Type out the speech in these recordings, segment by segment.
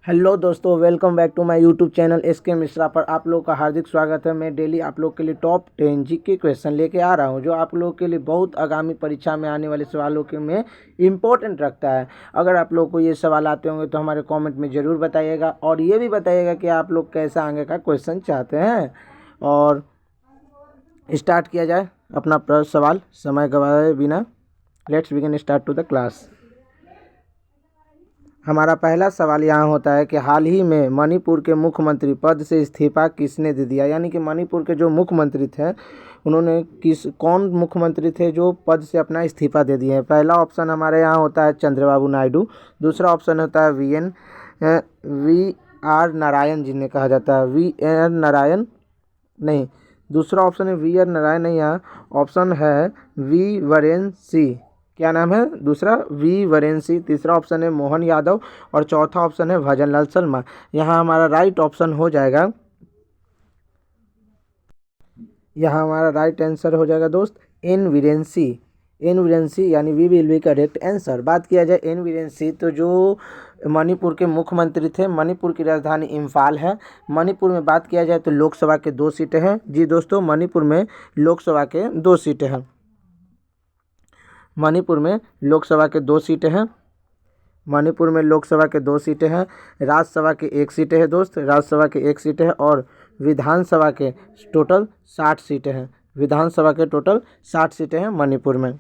Hello दोस्तों, welcome back to my YouTube channel SK Mishra पर आप लोगों का हार्दिक स्वागत है। मैं डेली आप लोग के लिए टॉप 10 जीके क्वेश्चन लेके आ रहा हूं, जो आप लोगों के लिए बहुत आगामी परीक्षा में आने वाले सवालों के में इम्पोर्टेंट रखता है। अगर आप लोग को ये सवाल आते होंगे तो हमारे कमेंट में ज़रूर बताइएगा, और ये भी बताइएगा कि आप लोग कैसा आगे का क्वेश्चन चाहते हैं। और स्टार्ट किया जाए अपना प्रश्न सवाल समय गवाए बिना। Let's begin start to the class. हमारा पहला सवाल यहाँ होता है कि हाल ही में मणिपुर के मुख्यमंत्री पद से इस्तीफा किसने दे दिया। यानी कि मणिपुर के जो मुख्यमंत्री थे उन्होंने कौन मुख्यमंत्री थे जो पद से अपना इस्तीफा दे दिए हैं। पहला ऑप्शन हमारे यहाँ होता है चंद्रबाबू नायडू। दूसरा ऑप्शन होता है वी आर नारायण जिन्हें कहा जाता है, वी आर नारायण नहीं, दूसरा ऑप्शन है वी आर नारायण नहीं, यहाँ ऑप्शन है वी वरेन सिंह। क्या नाम है दूसरा? वी वरेन सिंह। तीसरा ऑप्शन है मोहन यादव और चौथा ऑप्शन है भजनलाल शर्मा। यहाँ हमारा राइट ऑप्शन हो जाएगा, यहाँ हमारा राइट आंसर हो जाएगा दोस्त एन वीरेन सिंह। एन वीरेन सिंह यानी we will be correct answer. बात किया जाए एन वीरेन सिंह तो जो मणिपुर के मुख्यमंत्री थे, मणिपुर की राजधानी इम्फाल है। मणिपुर में बात किया जाए तो लोकसभा के 2 सीटें हैं। जी दोस्तों, मणिपुर में लोकसभा के 2 सीटें हैं। मणिपुर में लोकसभा के 2 सीटें हैं। मणिपुर में लोकसभा के 2 सीटें हैं। राज्यसभा के 1 सीटें हैं दोस्त, राज्यसभा के 1 सीटें हैं। और विधानसभा के टोटल 60 सीटें हैं। विधानसभा के टोटल 60 सीटें हैं मणिपुर में।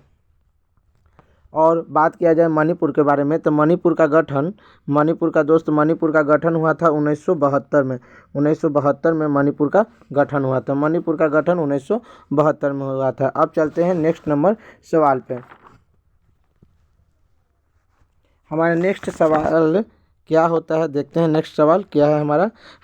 और बात किया जाए मणिपुर के बारे में तो मणिपुर का गठन मणिपुर का गठन हुआ था 1972 में। 1972 में मणिपुर का गठन हुआ था। मणिपुर का गठन 1972 में हुआ था। अब चलते हैं नेक्स्ट नंबर सवाल पे। हमारा नेक्स्ट सवाल क्या होता है, देखते हैं नेक्स्ट सवाल क्या है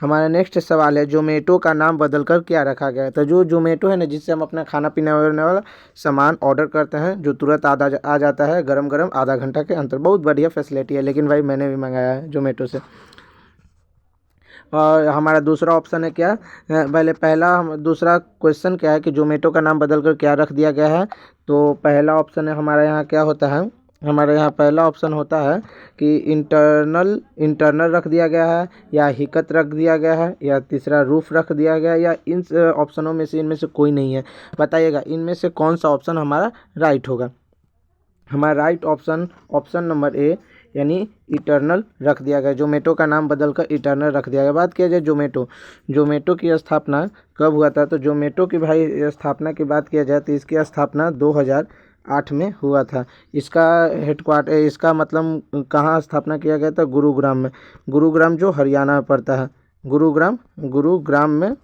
हमारा नेक्स्ट सवाल है जोमेटो का नाम बदलकर क्या रखा गया है। तो जो जोमेटो है ना, जिससे हम अपना खाना पीने वाला सामान ऑर्डर करते हैं, जो तुरंत आ जाता है गरम गरम आधा घंटा के अंदर। बहुत बढ़िया फैसिलिटी है, लेकिन भाई मैंने भी मंगाया है जोमेटो से। और हमारा दूसरा ऑप्शन है क्या, दूसरा क्वेश्चन क्या है कि जोमेटो का नाम बदलकर क्या रख दिया गया है। तो पहला ऑप्शन है हमारे यहाँ क्या होता है, हमारे यहाँ पहला ऑप्शन होता है कि इंटरनल रख दिया गया है, या हिकत रख दिया गया है, या तीसरा रूफ रख दिया गया है, या इन ऑप्शनों में से इनमें से कोई नहीं है। बताइएगा इनमें से कौन सा ऑप्शन हमारा राइट होगा। हमारा राइट ऑप्शन नंबर ए यानी इटर्नल रख दिया गया। जोमेटो का नाम बदलकर इटर्नल रख दिया गया। बात किया जाए जोमेटो की स्थापना कब हुआ था, तो जोमेटो की भाई स्थापना की बात किया जाए तो इसकी स्थापना 2008 में हुआ था। इसका हेडक्वार्टर, इसका मतलब कहाँ स्थापना किया गया था, गुरुग्राम में। गुरुग्राम जो हरियाणा में पड़ता है, गुरुग्राम में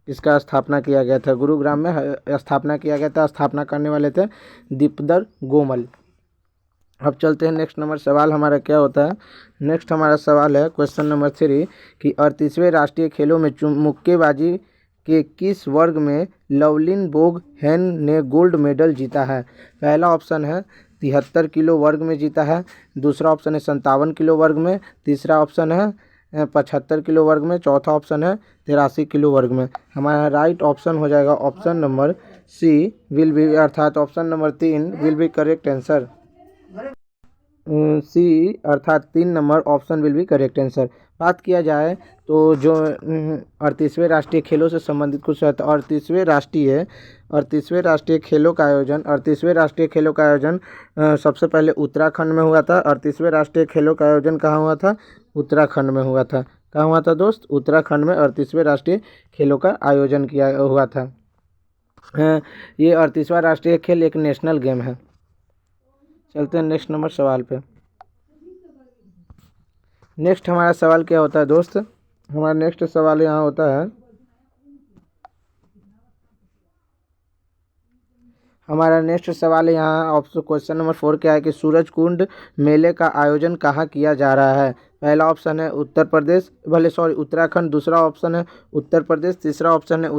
इसका स्थापना किया गया था। गुरुग्राम में स्थापना किया गया था। स्थापना करने वाले थे दीपदर गोमल। अब चलते हैं नेक्स्ट नंबर सवाल हमारा क्या होता है। नेक्स्ट हमारा सवाल है क्वेश्चन नंबर 3 कि 38वें राष्ट्रीय खेलों में मुक्केबाजी के किस वर्ग में लवलिन बोगहेन ने गोल्ड मेडल जीता है। पहला ऑप्शन है 73 किलो वर्ग में जीता है। दूसरा ऑप्शन है 57 किलो वर्ग में। तीसरा ऑप्शन है 75 किलो वर्ग में। चौथा ऑप्शन है 83 किलो वर्ग में। हमारा राइट ऑप्शन हो जाएगा option number C will be, अर्थात option number 3 will be correct answer. C अर्थात 3 नंबर ऑप्शन विल बी करेक्ट आंसर। बात किया जाए तो जो 38वें राष्ट्रीय खेलों से संबंधित कुछ है, तो 38वें राष्ट्रीय खेलों का आयोजन सबसे पहले उत्तराखंड में हुआ था। 38वें राष्ट्रीय खेलों का आयोजन कहाँ हुआ था? उत्तराखंड में हुआ था। कहाँ हुआ था दोस्त? उत्तराखंड में 38वें राष्ट्रीय खेलों का आयोजन किया हुआ था। ये 38वां राष्ट्रीय खेल एक नेशनल गेम है। चलते हैं नेक्स्ट नंबर सवाल पे। नेक्स्ट हमारा सवाल क्या होता है दोस्त? हमारा नेक्स्ट सवाल यहाँ होता है, हमारा नेक्स्ट सवाल यहाँ ऑप्शन क्वेश्चन नंबर 4 क्या है कि सूरज कुंड मेले का आयोजन कहाँ किया जा रहा है। पहला ऑप्शन है उत्तराखंड। दूसरा ऑप्शन है उत्तर प्रदेश। तीसरा ऑप्शन है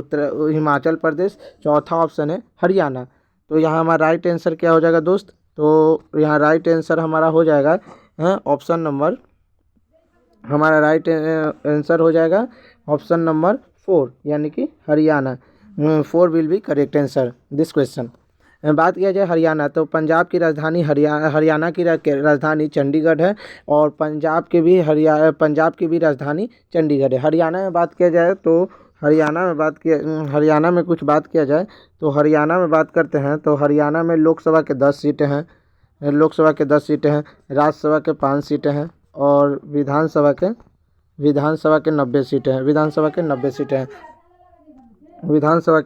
हिमाचल प्रदेश। चौथा ऑप्शन है हरियाणा। तो यहाँ हमारा राइट आंसर क्या हो जाएगा दोस्त? तो यहाँ राइट आंसर हमारा हो जाएगा ऑप्शन नंबर, हमारा राइट आंसर हो जाएगा ऑप्शन नंबर 4 यानी कि Haryana. 4 will be correct answer this question. बात किया जाए हरियाणा, तो पंजाब की राजधानी हरियाणा की राजधानी चंडीगढ़ है, और पंजाब की भी राजधानी चंडीगढ़ है। हरियाणा में बात किया जाए तो हरियाणा में कुछ बात किया जाए तो हरियाणा में बात करते हैं तो हरियाणा में लोकसभा के 10 सीटें हैं, राज्यसभा के 5 सीटें हैं, और विधानसभा के 90 सीटें हैं। विधानसभा के 90 सीटें हैं। विधानसभा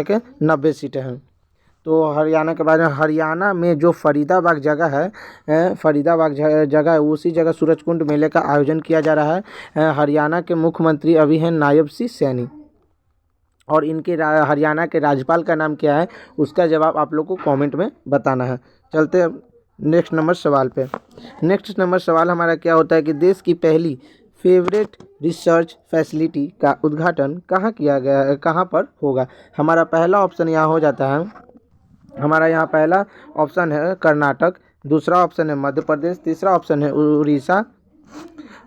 के 90 सीटें हैं। तो हरियाणा के बारे में, हरियाणा में जो फरीदाबाद जगह है, उसी जगह सूरजकुंड मेले का आयोजन किया जा रहा है। हरियाणा के मुख्यमंत्री अभी हैं नायब सिंह सैनी, और इनके हरियाणा के राज्यपाल का नाम क्या है, उसका जवाब आप लोग को कमेंट में बताना है। चलते हैं नेक्स्ट नंबर सवाल पे। नेक्स्ट नंबर सवाल हमारा क्या होता है कि देश की पहली फेवरेट रिसर्च फैसिलिटी का उद्घाटन कहाँ किया गया है, कहाँ पर होगा। हमारा पहला ऑप्शन यहाँ हो जाता है, हमारा यहाँ पहला ऑप्शन है कर्नाटक, दूसरा ऑप्शन है मध्य प्रदेश, तीसरा ऑप्शन है उड़ीसा,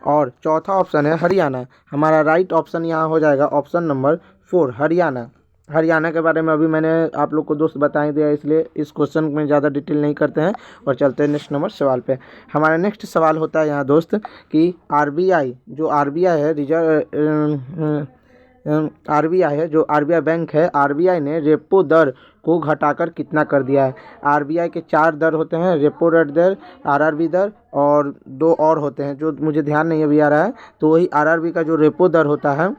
और चौथा ऑप्शन है हरियाणा। हमारा राइट ऑप्शन यहाँ हो जाएगा ऑप्शन नंबर 4 हरियाणा। हरियाणा के बारे में अभी मैंने आप लोग को दोस्त बता ही दिया, इसलिए इस क्वेश्चन में ज़्यादा डिटेल नहीं करते हैं और चलते हैं नेक्स्ट नंबर सवाल पे। हमारा नेक्स्ट सवाल होता है यहाँ दोस्त कि आरबीआई बैंक है, आरबीआई ने रेपो दर को घटाकर कितना कर दिया है। आरबीआई के 4 दर होते हैं, रेपो रेट दर, आरआरबी दर, और 2 और होते हैं जो मुझे ध्यान नहीं अभी आ रहा है। तो वही आरआरबी का जो रेपो दर होता है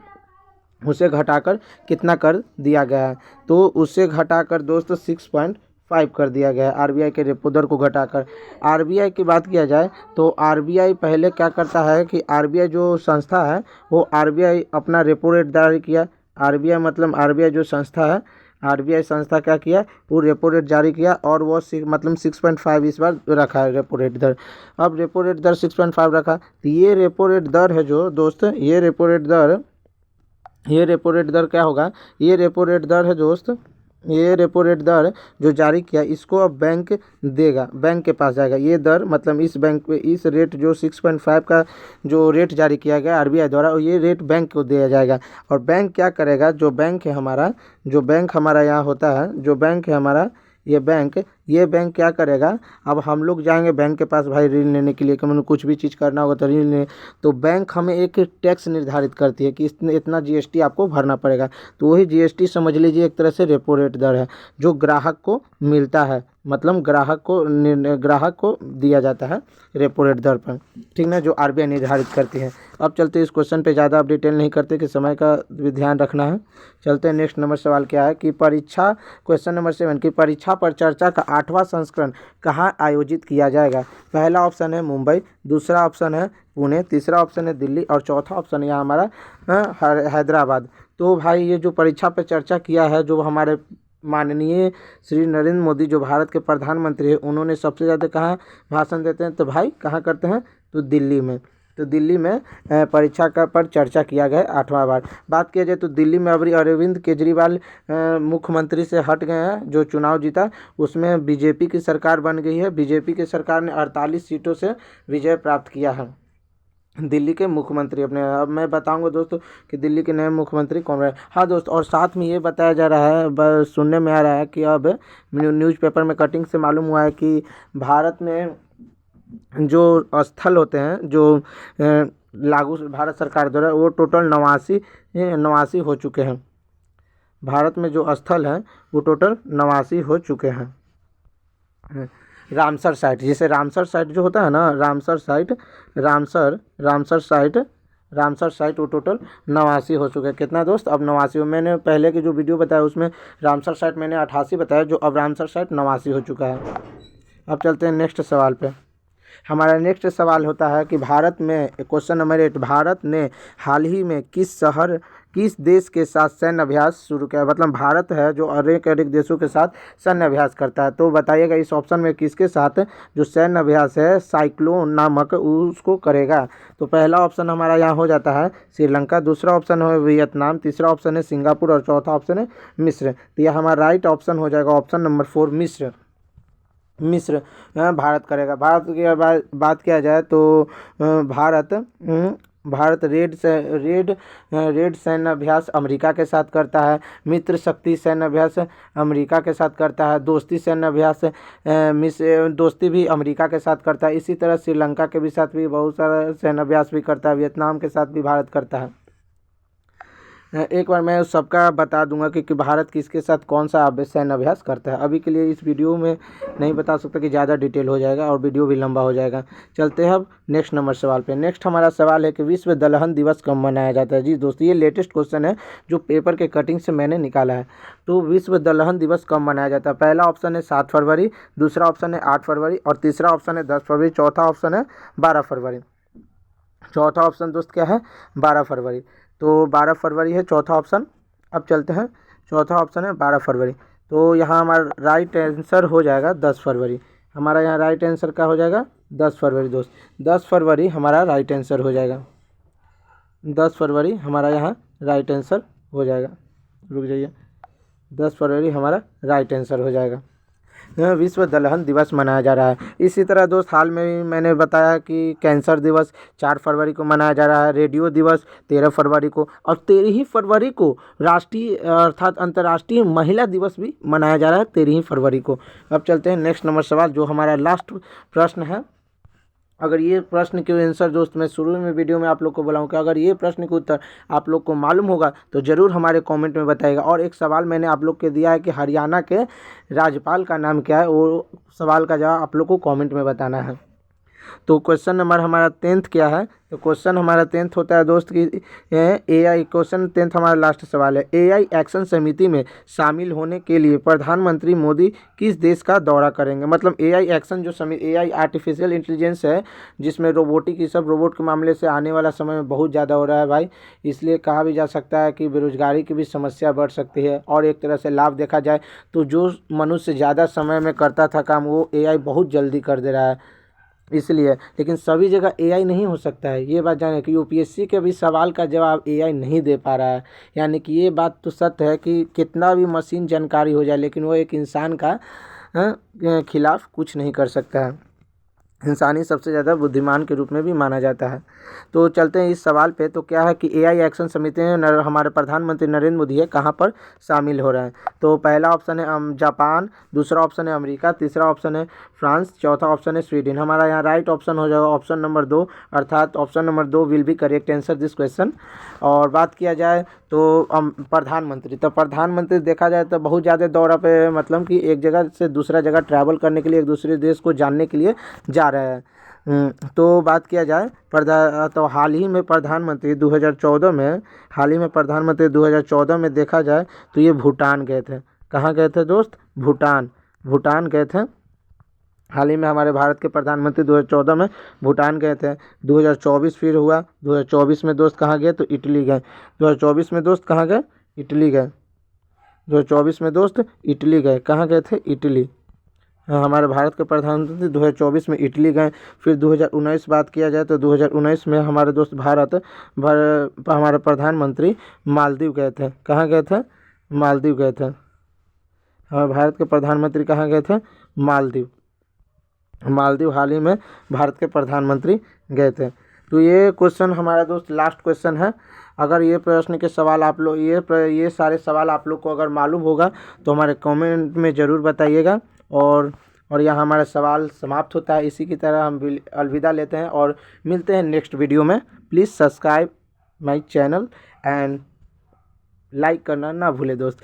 उसे घटाकर कितना कर दिया गया है, तो उसे घटाकर दोस्तों 6.5 कर दिया गया है आरबीआई के रेपो दर को घटाकर। आरबीआई की बात किया जाए तो आरबीआई पहले क्या करता है कि आरबीआई जो संस्था है वो आरबीआई अपना रेपो रेट जारी किया। आरबीआई जो संस्था है, आरबीआई संस्था क्या किया, वो रेपो रेट जारी किया, और वो 6.5 इस बार रखा है रेपो रेट दर। अब रेपो रेट दर 6.5 रखा, तो ये रेपो रेट दर है जो दोस्त, ये रेपो रेट दर क्या होगा, ये रेपो रेट दर है दोस्त, ये रेपो रेट दर जो जारी किया इसको अब बैंक देगा, बैंक के पास जाएगा। ये दर मतलब इस बैंक पे इस रेट जो 6.5 का जो रेट जारी किया गया आरबीआई द्वारा, ये रेट बैंक को दिया जाएगा। और बैंक क्या करेगा, जो बैंक हमारा यहाँ होता है, जो बैंक है हमारा ये बैंक क्या करेगा, अब हम लोग जाएंगे बैंक के पास भाई ऋण लेने के लिए, कि मतलब कुछ भी चीज़ करना होगा तो ऋण लेने, तो बैंक हमें एक टैक्स निर्धारित करती है कि इतना जीएसटी आपको भरना पड़ेगा। तो वही जीएसटी समझ लीजिए एक तरह से रेपो रेट दर है जो ग्राहक को मिलता है, मतलब ग्राहक को दिया जाता है रेपो रेट दर पर, ठीक ना, जो आरबीआई निर्धारित करती है। अब चलते इस क्वेश्चन पे ज़्यादा अब डिटेल नहीं करते कि समय का भी ध्यान रखना है। चलते हैं नेक्स्ट नंबर सवाल क्या है कि क्वेश्चन नंबर 7 की परीक्षा पर चर्चा का 8वां संस्करण कहाँ आयोजित किया जाएगा। पहला ऑप्शन है मुंबई, दूसरा ऑप्शन है पुणे, तीसरा ऑप्शन है दिल्ली, और चौथा ऑप्शन है हमारा हैदराबाद। तो भाई ये जो परीक्षा पर चर्चा किया है, जो हमारे माननीय श्री नरेंद्र मोदी जो भारत के प्रधानमंत्री हैं, उन्होंने सबसे ज़्यादा कहाँ भाषण देते हैं, तो भाई कहाँ करते हैं, तो दिल्ली में। तो दिल्ली में परीक्षा पर चर्चा किया गया 8वां बार। बात किया जाए तो दिल्ली में अभी अरविंद केजरीवाल मुख्यमंत्री से हट गए हैं, जो चुनाव जीता उसमें बीजेपी की सरकार बन गई है। बीजेपी की सरकार ने 48 सीटों से विजय प्राप्त किया है। दिल्ली के मुख्यमंत्री अपने, अब मैं बताऊंगा दोस्तों कि दिल्ली के नए मुख्यमंत्री कौन रहे। हाँ दोस्त, और साथ में ये बताया जा रहा है, सुनने में आ रहा है कि अब न्यूज़पेपर में कटिंग से मालूम हुआ है कि भारत में जो स्थल होते हैं जो लागू भारत सरकार द्वारा, वो टोटल 89 हो चुके हैं। भारत में जो स्थल हैं वो टोटल 89 हो चुके हैं। रामसर साइट, जैसे रामसर साइट जो होता है ना, रामसर साइट वो टोटल 89 हो चुके हैं। कितना दोस्त, अब 89। मैंने पहले की जो वीडियो बताया उसमें रामसर साइट मैंने 88 बताया, जो अब रामसर साइट 89 हो चुका है। अब चलते हैं नेक्स्ट सवाल पे। हमारा नेक्स्ट सवाल होता है कि भारत में, क्वेश्चन नंबर 8, भारत ने हाल ही में किस देश के साथ सैन्य अभ्यास शुरू किया। मतलब भारत है जो अनेक देशों के साथ सैन्य अभ्यास करता है, तो बताइएगा इस ऑप्शन में किसके साथ जो सैन्य अभ्यास है साइक्लोन नामक उसको करेगा। तो पहला ऑप्शन हमारा यहाँ हो जाता है श्रीलंका, दूसरा ऑप्शन है वियतनाम, तीसरा ऑप्शन है सिंगापुर, और चौथा ऑप्शन है मिस्र। तो यह हमारा राइट ऑप्शन हो जाएगा ऑप्शन नंबर 4 मिस्र भारत करेगा। भारत की बात किया जाए तो भारत भारत रेड सैन्य अभ्यास अमेरिका के साथ करता है। मित्र शक्ति सैन्य अभ्यास अमेरिका के साथ करता है। दोस्ती सैन्य अभ्यास दोस्ती भी अमेरिका के साथ करता है। इसी तरह श्रीलंका के भी साथ भी बहुत सारा सैन्य अभ्यास भी करता है। वियतनाम के साथ भी भारत करता है। एक बार मैं सबका बता दूंगा कि भारत किसके साथ कौन सा सैन्य अभ्यास करता है। अभी के लिए इस वीडियो में नहीं बता सकता कि ज़्यादा डिटेल हो जाएगा और वीडियो भी लंबा हो जाएगा। चलते हैं अब नेक्स्ट नंबर सवाल पे। नेक्स्ट हमारा सवाल है कि विश्व दलहन दिवस कब मनाया जाता है। जी दोस्तों, ये लेटेस्ट क्वेश्चन है जो पेपर के कटिंग से मैंने निकाला है। तो विश्व दलहन दिवस कब मनाया जाता है। पहला ऑप्शन है 7 फरवरी, दूसरा ऑप्शन है 8 फरवरी और तीसरा ऑप्शन है 10 फरवरी, चौथा ऑप्शन है 12 फरवरी। चौथा ऑप्शन दोस्त क्या है, 12 फरवरी। तो 12 फरवरी है चौथा ऑप्शन। अब चलते हैं, चौथा ऑप्शन है 12 फरवरी। तो यहाँ हमारा राइट आंसर हो जाएगा 10 फरवरी। हमारा यहाँ राइट आंसर क्या हो जाएगा, 10 फरवरी दोस्त। 10 फरवरी हमारा राइट आंसर हो जाएगा। 10 फरवरी हमारा यहाँ राइट आंसर हो जाएगा। रुक जाइए, 10 फरवरी हमारा राइट आंसर हो जाएगा। विश्व दलहन दिवस मनाया जा रहा है। इसी तरह दोस्त हाल में ही मैंने बताया कि कैंसर दिवस 4 फरवरी को मनाया जा रहा है। रेडियो दिवस 13 फरवरी को और 13 फरवरी को राष्ट्रीय अर्थात अंतर्राष्ट्रीय महिला दिवस भी मनाया जा रहा है 13 फरवरी को। अब चलते हैं नेक्स्ट नंबर सवाल, जो हमारा लास्ट प्रश्न है। अगर ये प्रश्न के आंसर दोस्त मैं शुरू में वीडियो में आप लोग को बोलाऊँ कि अगर ये प्रश्न के उत्तर आप लोग को मालूम होगा तो ज़रूर हमारे कमेंट में बताइएगा। और एक सवाल मैंने आप लोग के दिया है कि हरियाणा के राज्यपाल का नाम क्या है, वो सवाल का जवाब आप लोग को कमेंट में बताना है। तो क्वेश्चन नंबर हमारा 10th क्या है। तो क्वेश्चन हमारा 10th होता है दोस्त की AI क्वेश्चन 10th हमारा लास्ट सवाल है। AI एक्शन समिति में शामिल होने के लिए प्रधानमंत्री मोदी किस देश का दौरा करेंगे। मतलब AI एक्शन जो समिति AI आर्टिफिशियल इंटेलिजेंस है, जिसमें रोबोटिक, ये सब रोबोट के मामले से आने वाला समय में बहुत ज़्यादा हो रहा है भाई। इसलिए कहा भी जा सकता है कि बेरोजगारी की भी समस्या बढ़ सकती है। और एक तरह से लाभ देखा जाए तो जो मनुष्य ज़्यादा समय में करता था काम, वो AI बहुत जल्दी कर दे रहा है। इसलिए लेकिन सभी जगह AI नहीं हो सकता है, ये बात जाने कि UPSC के भी सवाल का जवाब AI नहीं दे पा रहा है। यानी कि ये बात तो सत्य है कि कितना भी मशीन जानकारी हो जाए लेकिन वो एक इंसान का खिलाफ कुछ नहीं कर सकता है। इंसानी सबसे ज़्यादा बुद्धिमान के रूप में भी माना जाता है। तो चलते हैं इस सवाल पे। तो क्या है कि AI एक्शन समिति में हमारे प्रधानमंत्री नरेंद्र मोदी है कहाँ पर शामिल हो रहे हैं। तो पहला ऑप्शन है जापान, दूसरा ऑप्शन है अमेरिका, तीसरा ऑप्शन है फ्रांस, चौथा ऑप्शन है स्वीडन। हमारा यहाँ राइट ऑप्शन हो जाएगा ऑप्शन नंबर 2, अर्थात option number 2 will be correct answer this question. और बात किया जाए तो प्रधानमंत्री, तो प्रधानमंत्री देखा जाए तो बहुत ज़्यादा दौरा पे, मतलब कि एक जगह से दूसरा जगह ट्रैवल करने के लिए, एक दूसरे देश को जानने के लिए जा रहे हैं। तो बात किया जाए तो हाल ही में प्रधानमंत्री 2014 में देखा जाए तो ये भूटान गए थे। कहाँ गए थे दोस्त, भूटान गए थे। हाल ही में हमारे भारत के प्रधानमंत्री 2014 में भूटान गए थे। 2024 फिर हुआ, 2024 में दोस्त कहाँ गए तो इटली गए। 2024 में दोस्त कहाँ गए, इटली गए। 2024 में दोस्त इटली गए। कहाँ गए थे, इटली। हमारे भारत के प्रधानमंत्री 2024 में इटली गए। फिर 2019 बात किया जाए तो 2019 में हमारे दोस्त हमारे प्रधानमंत्री मालदीव गए थे। कहाँ गए थे, मालदीव गए थे। हमारे भारत के प्रधानमंत्री कहाँ गए थे, मालदीव हाल ही में भारत के प्रधानमंत्री गए थे। तो ये क्वेश्चन हमारा दोस्त लास्ट क्वेश्चन है। अगर ये प्रश्न के सवाल आप लोग ये सारे सवाल आप लोग को अगर मालूम होगा तो हमारे कमेंट में ज़रूर बताइएगा। और यहाँ हमारा सवाल समाप्त होता है। इसी की तरह हम अलविदा लेते हैं और मिलते हैं नेक्स्ट वीडियो में। Please subscribe my channel and like करना ना भूले दोस्त।